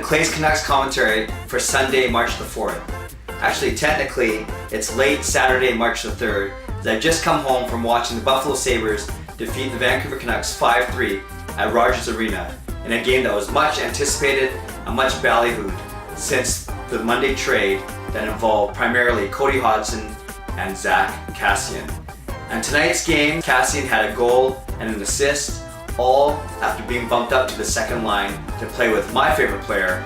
Clay's Canucks commentary for Sunday, March the 4th. Actually, technically, it's late Saturday, March the 3rd, as I've just come home from watching the Buffalo Sabres defeat the Vancouver Canucks 5-3 at Rogers Arena in a game that was much anticipated and much ballyhooed since the Monday trade that involved primarily Cody Hodgson and Zack Kassian. And tonight's game, Kassian had a goal and an assist, all after being bumped up to the second line to play with my favorite player.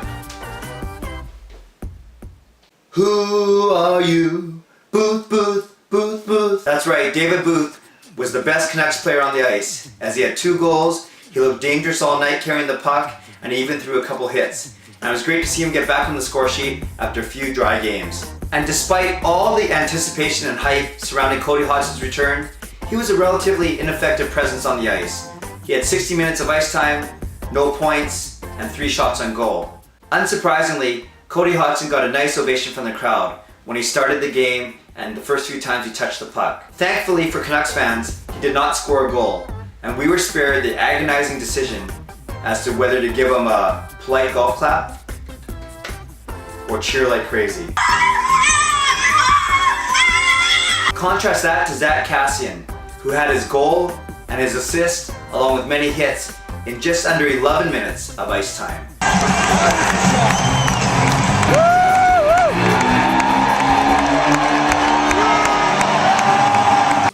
Who are you? Booth, Booth, Booth, Booth. That's right, David Booth was the best Canucks player on the ice, as he had 2 goals, he looked dangerous all night carrying the puck, and he even threw a couple hits. And it was great to see him get back on the score sheet after a few dry games. And despite all the anticipation and hype surrounding Cody Hodgson's return, he was a relatively ineffective presence on the ice. He had 60 minutes of ice time, no points, and 3 shots on goal. Unsurprisingly, Cody Hodgson got a nice ovation from the crowd when he started the game and the first few times he touched the puck. Thankfully for Canucks fans, he did not score a goal, and we were spared the agonizing decision as to whether to give him a polite golf clap or cheer like crazy. Contrast that to Zack Kassian, who had his goal and his assist along with many hits in just under 11 minutes of ice time.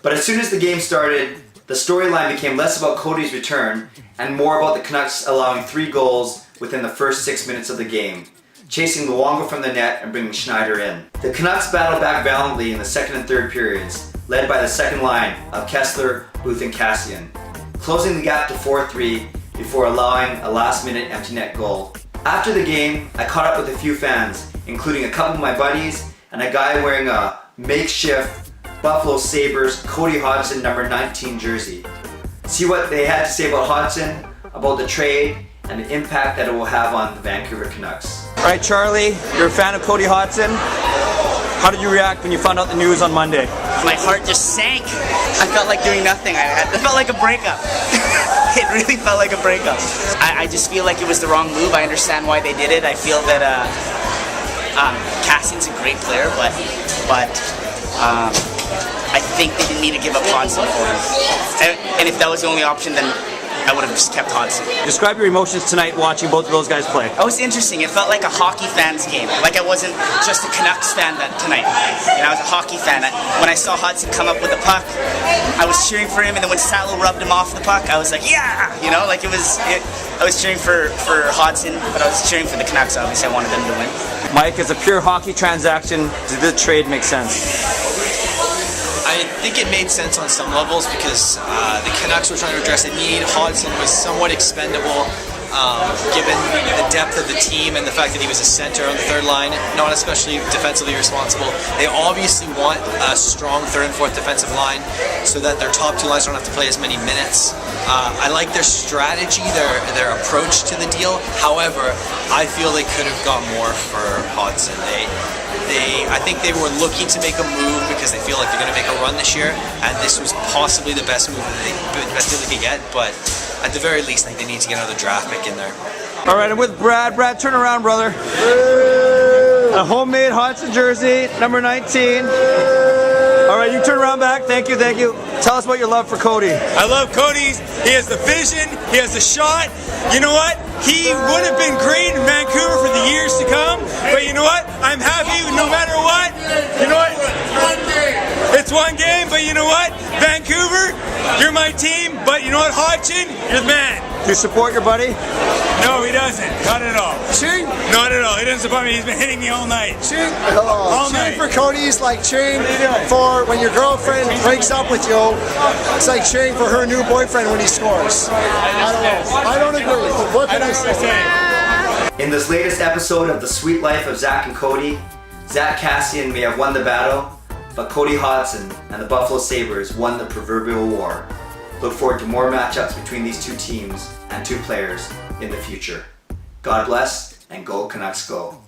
But as soon as the game started, the storyline became less about Cody's return and more about the Canucks allowing 3 goals within the first 6 minutes of the game, chasing Luongo from the net and bringing Schneider in. The Canucks battled back valiantly in the second and third periods, led by the second line of Kessler, Booth and Kassian, closing the gap to 4-3 before allowing a last-minute empty net goal. After the game, I caught up with a few fans, including a couple of my buddies and a guy wearing a makeshift Buffalo Sabres Cody Hodgson number 19 jersey. See what they had to say about Hodgson, about the trade, and the impact that it will have on the Vancouver Canucks. Alright, Charlie, you're a fan of Cody Hodgson. How did you react when you found out the news on Monday? My heart just sank. I felt like doing nothing. It felt like a breakup. It really felt like a breakup. I just feel like it was the wrong move. I understand why they did it. I feel that Kassian's a great player, but I think they didn't need to give up Hodgson for him. And if that was the only option, then I would have just kept Hodgson. Describe your emotions tonight watching both of those guys play. It was interesting. It felt like a hockey fan's game. Like I wasn't just a Canucks fan tonight. You know, I was a hockey fan. When I saw Hodgson come up with the puck, I was cheering for him, and then when Salo rubbed him off the puck, I was like, yeah! You know, like I was cheering for Hodgson, but I was cheering for the Canucks. Obviously, I wanted them to win. Mike, as a pure hockey transaction, did the trade make sense? I think it made sense on some levels because the Canucks were trying to address a need. Hodgson was somewhat expendable given the depth of the team and the fact that he was a center on the third line, not especially defensively responsible. They obviously want a strong third and fourth defensive line so that their top 2 lines don't have to play as many minutes. I like their strategy, their approach to the deal. However, I feel they could have got more for Hodgson. I think they were looking to make a move because they feel like they're going to make a run this year, and this was possibly the best move the best deal they could get. But at the very least, I think they need to get another draft pick in there. All right, I'm with Brad. Brad, turn around, brother. A homemade Hodgson jersey, number 19. All right, you turn around back. Thank you, thank you. Tell us about your love for Cody. I love Cody's. He has the vision. He has the shot. You know what? He would have been great in Vancouver for the years to come. But you know what? I'm happy no matter what. You know what? It's one game, but you know what? Vancouver, you're my team. But you know what, Hodgson? You're the man. Do you support your buddy? No, he doesn't. Not at all. Cheering? Not at all. He doesn't support me. He's been hitting me all night. Cheering, all cheering night. for Cody's like cheering for when your girlfriend breaks up with you. It's like cheering for her new boyfriend when he scores. I don't know. I don't agree. What can I say? In this latest episode of The Sweet Life of Zack and Cody, Zack Kassian may have won the battle, but Cody Hodgson and the Buffalo Sabres won the proverbial war. Look forward to more matchups between these 2 teams and 2 players in the future. God bless, and go Canucks go.